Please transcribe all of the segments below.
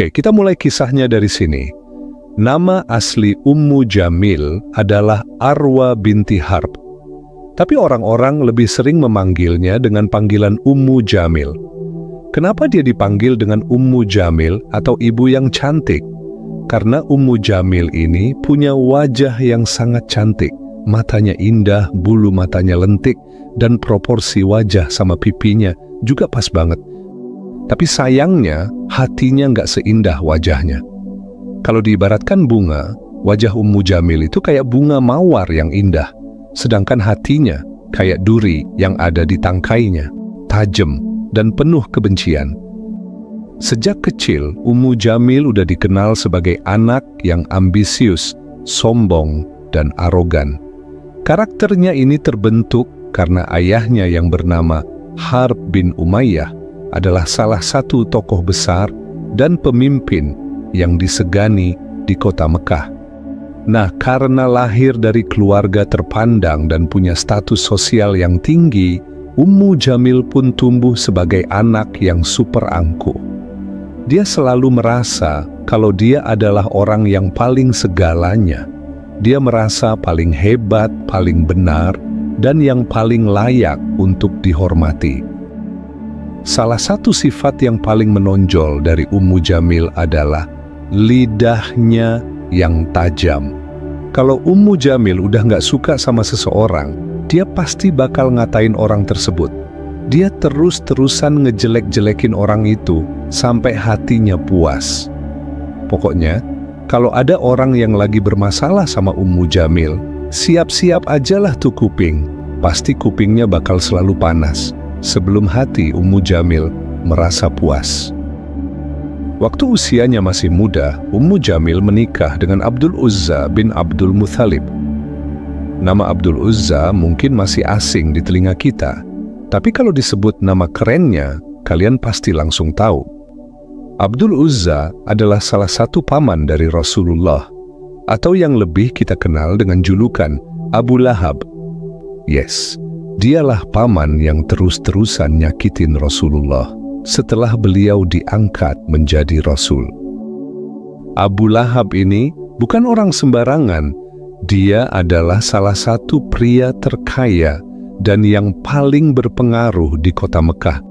Oke, kita mulai kisahnya dari sini. Nama asli Ummu Jamil adalah Arwa binti Harb. Tapi orang-orang lebih sering memanggilnya dengan panggilan Ummu Jamil. Kenapa dia dipanggil dengan Ummu Jamil atau ibu yang cantik? Karena Ummu Jamil ini punya wajah yang sangat cantik. Matanya indah, bulu matanya lentik, dan proporsi wajah sama pipinya juga pas banget. Tapi sayangnya, hatinya nggak seindah wajahnya. Kalau diibaratkan bunga, wajah Ummu Jamil itu kayak bunga mawar yang indah. Sedangkan hatinya kayak duri yang ada di tangkainya, tajam dan penuh kebencian. Sejak kecil, Ummu Jamil udah dikenal sebagai anak yang ambisius, sombong, dan arogan. Karakternya ini terbentuk karena ayahnya yang bernama Harb bin Umayyah adalah salah satu tokoh besar dan pemimpin yang disegani di kota Mekah. Nah, karena lahir dari keluarga terpandang dan punya status sosial yang tinggi, Ummu Jamil pun tumbuh sebagai anak yang super angkuh. Dia selalu merasa kalau dia adalah orang yang paling segalanya. Dia merasa paling hebat, paling benar, dan yang paling layak untuk dihormati. Salah satu sifat yang paling menonjol dari Ummu Jamil adalah lidahnya yang tajam. Kalau Ummu Jamil udah nggak suka sama seseorang, dia pasti bakal ngatain orang tersebut. Dia terus-terusan ngejelek-jelekin orang itu sampai hatinya puas. Pokoknya, kalau ada orang yang lagi bermasalah sama Ummu Jamil, siap-siap ajalah tuh kuping. Pasti kupingnya bakal selalu panas sebelum hati Ummu Jamil merasa puas. Waktu usianya masih muda, Ummu Jamil menikah dengan Abdul Uzza bin Abdul Muthalib. Nama Abdul Uzza mungkin masih asing di telinga kita, tapi kalau disebut nama kerennya, kalian pasti langsung tahu. Abdul Uzza adalah salah satu paman dari Rasulullah, atau yang lebih kita kenal dengan julukan Abu Lahab. Yes, dialah paman yang terus-terusan nyakitin Rasulullah setelah beliau diangkat menjadi Rasul. Abu Lahab ini bukan orang sembarangan. Dia adalah salah satu pria terkaya dan yang paling berpengaruh di kota Mekah.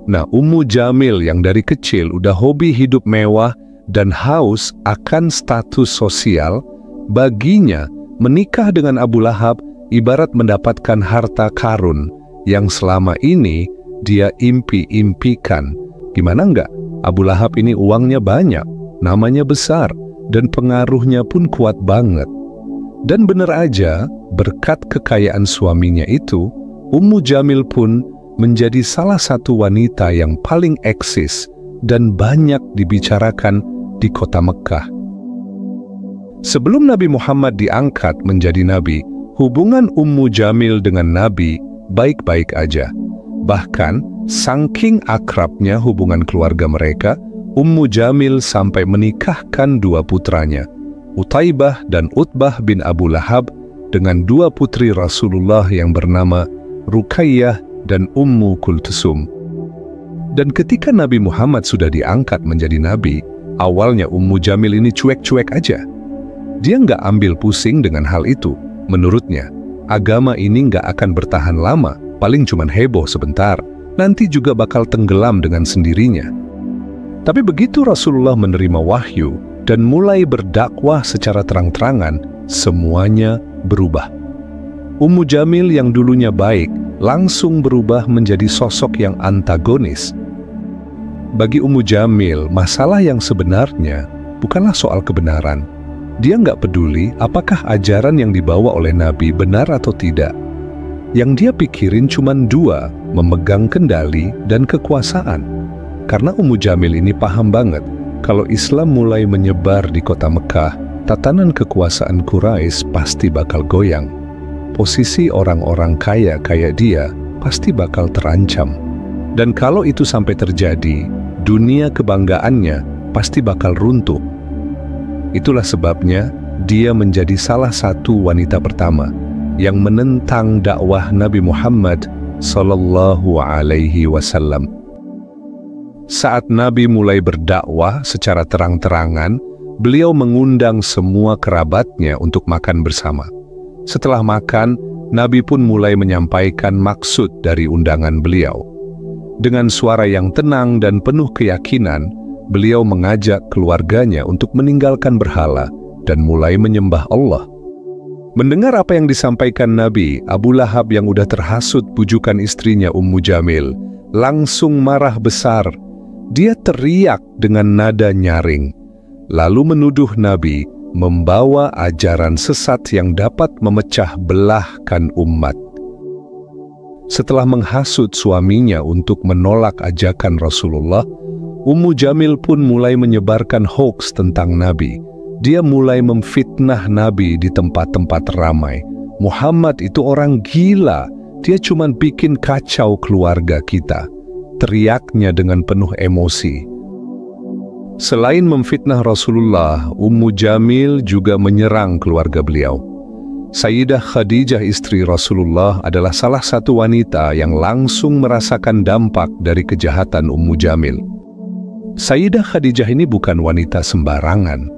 Nah, Ummu Jamil yang dari kecil udah hobi hidup mewah dan haus akan status sosial, baginya menikah dengan Abu Lahab ibarat mendapatkan harta karun yang selama ini dia impi-impikan. Gimana enggak? Abu Lahab ini uangnya banyak, namanya besar, dan pengaruhnya pun kuat banget. Dan bener aja, berkat kekayaan suaminya itu, Ummu Jamil pun menjadi salah satu wanita yang paling eksis dan banyak dibicarakan di kota Mekah. Sebelum Nabi Muhammad diangkat menjadi nabi, hubungan Ummu Jamil dengan Nabi baik-baik aja. Bahkan, saking akrabnya hubungan keluarga mereka, Ummu Jamil sampai menikahkan dua putranya, Utaibah dan Utbah bin Abu Lahab, dengan dua putri Rasulullah yang bernama Ruqayyah dan Ummu Kulthum. Dan ketika Nabi Muhammad sudah diangkat menjadi nabi, awalnya Ummu Jamil ini cuek-cuek aja. Dia nggak ambil pusing dengan hal itu. Menurutnya, agama ini nggak akan bertahan lama, paling cuman heboh sebentar, nanti juga bakal tenggelam dengan sendirinya. Tapi begitu Rasulullah menerima wahyu dan mulai berdakwah secara terang-terangan, semuanya berubah. Ummu Jamil yang dulunya baik, langsung berubah menjadi sosok yang antagonis. Bagi Ummu Jamil, masalah yang sebenarnya bukanlah soal kebenaran. Dia nggak peduli apakah ajaran yang dibawa oleh Nabi benar atau tidak. Yang dia pikirin cuma dua, memegang kendali dan kekuasaan. Karena Ummu Jamil ini paham banget, kalau Islam mulai menyebar di kota Mekah, tatanan kekuasaan Quraisy pasti bakal goyang. Posisi orang-orang kaya kayak dia pasti bakal terancam. Dan kalau itu sampai terjadi, dunia kebanggaannya pasti bakal runtuh. Itulah sebabnya dia menjadi salah satu wanita pertama yang menentang dakwah Nabi Muhammad sallallahu alaihi wasallam. Saat Nabi mulai berdakwah secara terang-terangan, beliau mengundang semua kerabatnya untuk makan bersama. Setelah makan, Nabi pun mulai menyampaikan maksud dari undangan beliau. Dengan suara yang tenang dan penuh keyakinan, beliau mengajak keluarganya untuk meninggalkan berhala dan mulai menyembah Allah. Mendengar apa yang disampaikan Nabi, Abu Lahab yang udah terhasut bujukan istrinya Ummu Jamil, langsung marah besar. Dia teriak dengan nada nyaring, lalu menuduh Nabi membawa ajaran sesat yang dapat memecah belahkan umat. Setelah menghasut suaminya untuk menolak ajakan Rasulullah, Ummu Jamil pun mulai menyebarkan hoaks tentang Nabi. Dia mulai memfitnah Nabi di tempat-tempat ramai. Muhammad itu orang gila, dia cuma bikin kacau keluarga kita. Teriaknya dengan penuh emosi. Selain memfitnah Rasulullah, Ummu Jamil juga menyerang keluarga beliau. Sayyidah Khadijah istri Rasulullah adalah salah satu wanita yang langsung merasakan dampak dari kejahatan Ummu Jamil. Sayyidah Khadijah ini bukan wanita sembarangan.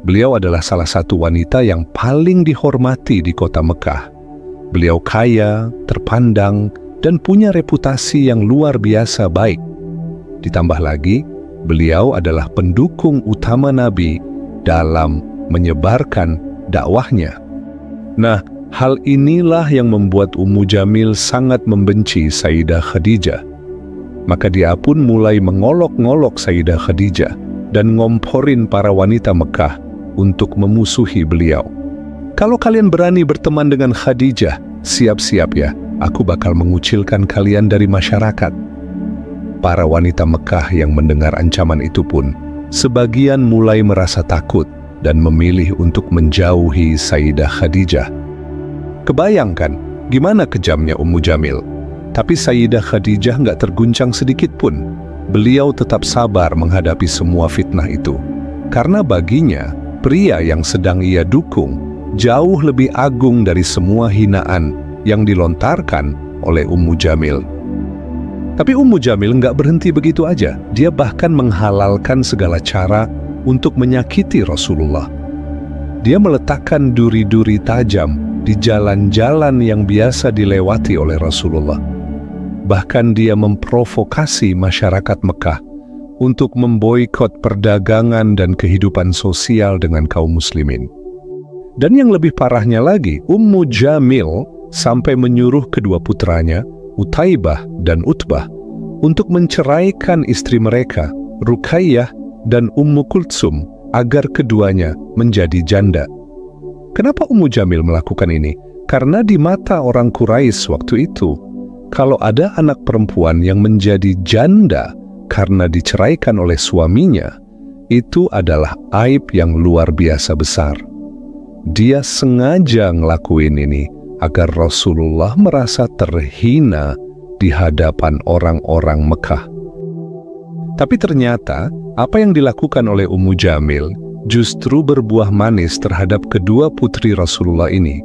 Beliau adalah salah satu wanita yang paling dihormati di kota Mekah. Beliau kaya, terpandang, dan punya reputasi yang luar biasa baik. Ditambah lagi, beliau adalah pendukung utama Nabi dalam menyebarkan dakwahnya. Nah, hal inilah yang membuat Ummu Jamil sangat membenci Sayyidah Khadijah. Maka dia pun mulai mengolok-ngolok Sayyidah Khadijah dan ngomporin para wanita Mekah untuk memusuhi beliau. Kalau kalian berani berteman dengan Khadijah, siap-siap ya, aku bakal mengucilkan kalian dari masyarakat. Para wanita Mekah yang mendengar ancaman itu pun, sebagian mulai merasa takut dan memilih untuk menjauhi Sayyidah Khadijah. Kebayangkan gimana kejamnya Ummu Jamil. Tapi Sayyidah Khadijah nggak terguncang sedikit pun. Beliau tetap sabar menghadapi semua fitnah itu. Karena baginya, pria yang sedang ia dukung jauh lebih agung dari semua hinaan yang dilontarkan oleh Ummu Jamil. Tapi Ummu Jamil nggak berhenti begitu aja. Dia bahkan menghalalkan segala cara untuk menyakiti Rasulullah. Dia meletakkan duri-duri tajam di jalan-jalan yang biasa dilewati oleh Rasulullah. Bahkan dia memprovokasi masyarakat Mekah untuk memboikot perdagangan dan kehidupan sosial dengan kaum muslimin. Dan yang lebih parahnya lagi, Ummu Jamil sampai menyuruh kedua putranya, Utaibah dan Utbah, untuk menceraikan istri mereka, Ruqayyah dan Ummu Kultsum, agar keduanya menjadi janda. Kenapa Ummu Jamil melakukan ini? Karena di mata orang Quraisy waktu itu, kalau ada anak perempuan yang menjadi janda karena diceraikan oleh suaminya, itu adalah aib yang luar biasa besar. Dia sengaja ngelakuin ini agar Rasulullah merasa terhina di hadapan orang-orang Mekah. Tapi ternyata, apa yang dilakukan oleh Ummu Jamil justru berbuah manis terhadap kedua putri Rasulullah ini.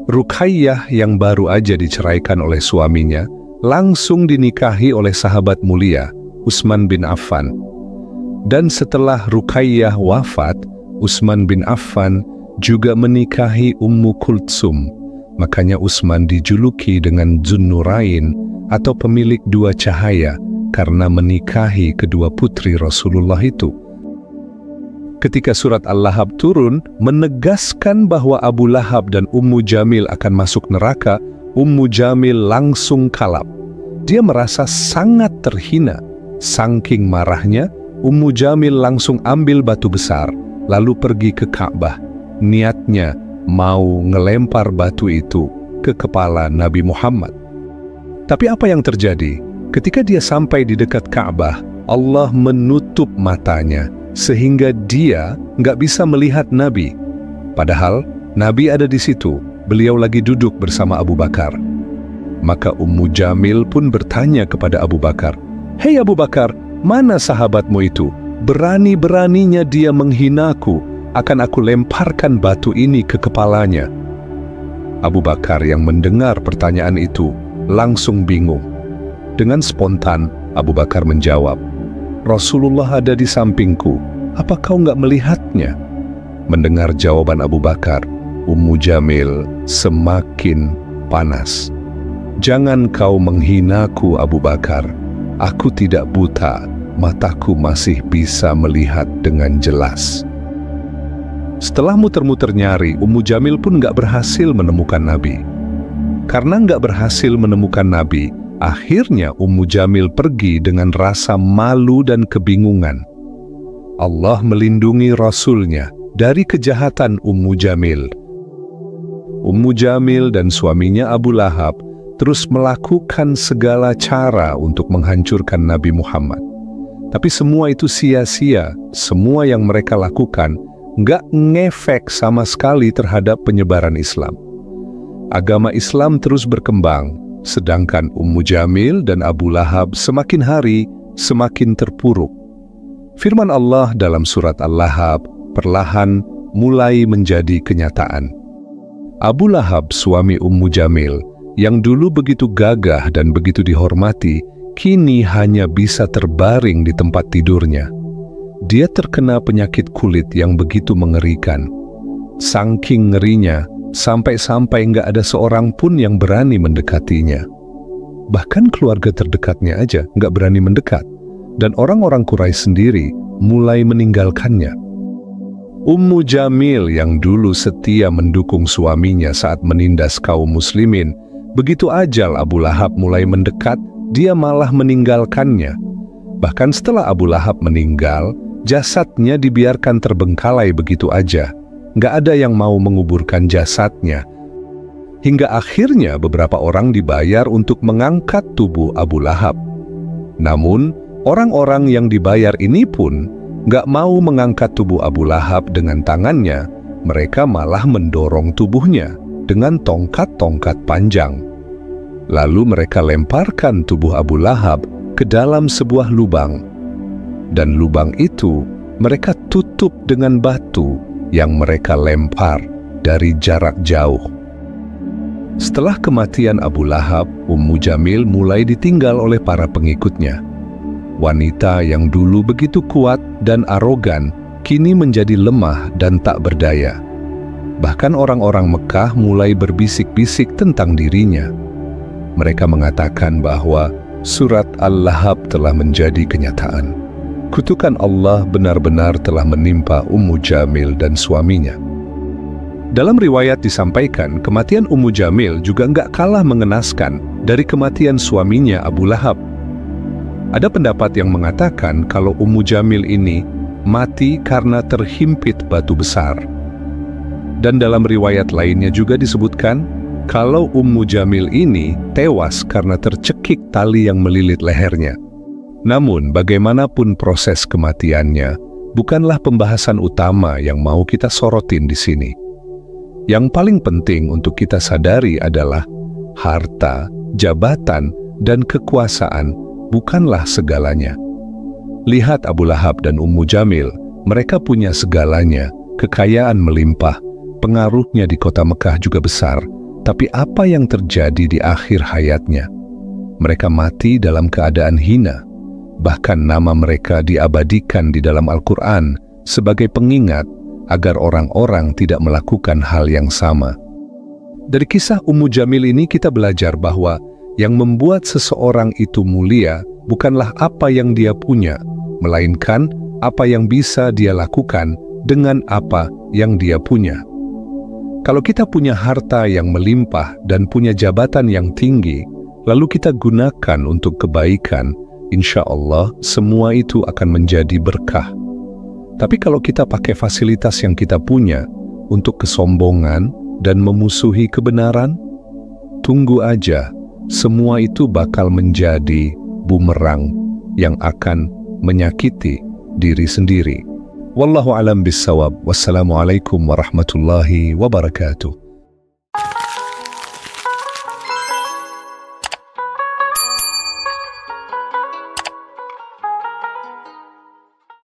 Ruqayyah yang baru aja diceraikan oleh suaminya, langsung dinikahi oleh sahabat mulia, Utsman bin Affan. Dan setelah Ruqayyah wafat, Utsman bin Affan juga menikahi Ummu Kultsum. Makanya Utsman dijuluki dengan Dzunnurain atau pemilik dua cahaya karena menikahi kedua putri Rasulullah itu. Ketika surat Al-Lahab turun menegaskan bahwa Abu Lahab dan Ummu Jamil akan masuk neraka, Ummu Jamil langsung kalap. Dia merasa sangat terhina. Saking marahnya, Ummu Jamil langsung ambil batu besar, lalu pergi ke Ka'bah. Niatnya mau ngelempar batu itu ke kepala Nabi Muhammad. Tapi apa yang terjadi? Ketika dia sampai di dekat Ka'bah, Allah menutup matanya, sehingga dia nggak bisa melihat Nabi. Padahal Nabi ada di situ, beliau lagi duduk bersama Abu Bakar. Maka Ummu Jamil pun bertanya kepada Abu Bakar, "Hei Abu Bakar, mana sahabatmu itu? Berani-beraninya dia menghinaku, akan aku lemparkan batu ini ke kepalanya." Abu Bakar yang mendengar pertanyaan itu langsung bingung. Dengan spontan Abu Bakar menjawab, Rasulullah ada di sampingku. Apa kau nggak melihatnya?" Mendengar jawaban Abu Bakar, Ummu Jamil semakin panas. "Jangan kau menghinaku, Abu Bakar. Aku tidak buta, mataku masih bisa melihat dengan jelas." Setelah muter-muter nyari, Ummu Jamil pun nggak berhasil menemukan Nabi. Karena nggak berhasil menemukan Nabi, akhirnya Ummu Jamil pergi dengan rasa malu dan kebingungan. Allah melindungi Rasulnya dari kejahatan Ummu Jamil. Ummu Jamil dan suaminya Abu Lahab terus melakukan segala cara untuk menghancurkan Nabi Muhammad. Tapi semua itu sia-sia. Semua yang mereka lakukan nggak ngefek sama sekali terhadap penyebaran Islam. Agama Islam terus berkembang, sedangkan Ummu Jamil dan Abu Lahab semakin hari semakin terpuruk. Firman Allah dalam surat Al-Lahab perlahan mulai menjadi kenyataan. Abu Lahab, suami Ummu Jamil, yang dulu begitu gagah dan begitu dihormati, kini hanya bisa terbaring di tempat tidurnya. Dia terkena penyakit kulit yang begitu mengerikan. Saking ngerinya, sampai-sampai nggak ada seorang pun yang berani mendekatinya. Bahkan keluarga terdekatnya aja nggak berani mendekat, dan orang-orang Quraisy sendiri mulai meninggalkannya. Ummu Jamil yang dulu setia mendukung suaminya saat menindas kaum muslimin, begitu ajal Abu Lahab mulai mendekat, dia malah meninggalkannya. Bahkan setelah Abu Lahab meninggal, jasadnya dibiarkan terbengkalai begitu aja. Nggak ada yang mau menguburkan jasadnya. Hingga akhirnya beberapa orang dibayar untuk mengangkat tubuh Abu Lahab. Namun, orang-orang yang dibayar ini pun nggak mau mengangkat tubuh Abu Lahab dengan tangannya. Mereka malah mendorong tubuhnya dengan tongkat-tongkat panjang. Lalu mereka lemparkan tubuh Abu Lahab ke dalam sebuah lubang. Dan lubang itu mereka tutup dengan batu yang mereka lempar dari jarak jauh. Setelah kematian Abu Lahab, Ummu Jamil mulai ditinggal oleh para pengikutnya. Wanita yang dulu begitu kuat dan arogan, kini menjadi lemah dan tak berdaya. Bahkan orang-orang Mekah mulai berbisik-bisik tentang dirinya. Mereka mengatakan bahwa surat Al-Lahab telah menjadi kenyataan. Kutukan Allah benar-benar telah menimpa Ummu Jamil dan suaminya. Dalam riwayat disampaikan, kematian Ummu Jamil juga nggak kalah mengenaskan dari kematian suaminya Abu Lahab. Ada pendapat yang mengatakan kalau Ummu Jamil ini mati karena terhimpit batu besar. Dan dalam riwayat lainnya juga disebutkan kalau Ummu Jamil ini tewas karena tercekik tali yang melilit lehernya. Namun bagaimanapun proses kematiannya, bukanlah pembahasan utama yang mau kita sorotin di sini. Yang paling penting untuk kita sadari adalah harta, jabatan, dan kekuasaan bukanlah segalanya. Lihat Abu Lahab dan Ummu Jamil, mereka punya segalanya, kekayaan melimpah, pengaruhnya di kota Mekah juga besar, tapi apa yang terjadi di akhir hayatnya? Mereka mati dalam keadaan hina, bahkan nama mereka diabadikan di dalam Al-Quran sebagai pengingat agar orang-orang tidak melakukan hal yang sama. Dari kisah Ummu Jamil ini kita belajar bahwa yang membuat seseorang itu mulia bukanlah apa yang dia punya, melainkan apa yang bisa dia lakukan dengan apa yang dia punya. Kalau kita punya harta yang melimpah dan punya jabatan yang tinggi, lalu kita gunakan untuk kebaikan, insya Allah semua itu akan menjadi berkah. Tapi kalau kita pakai fasilitas yang kita punya untuk kesombongan dan memusuhi kebenaran, tunggu aja, semua itu bakal menjadi bumerang yang akan menyakiti diri sendiri. Wallahu a'lam bissawab. Wassalamualaikum warahmatullahi wabarakatuh.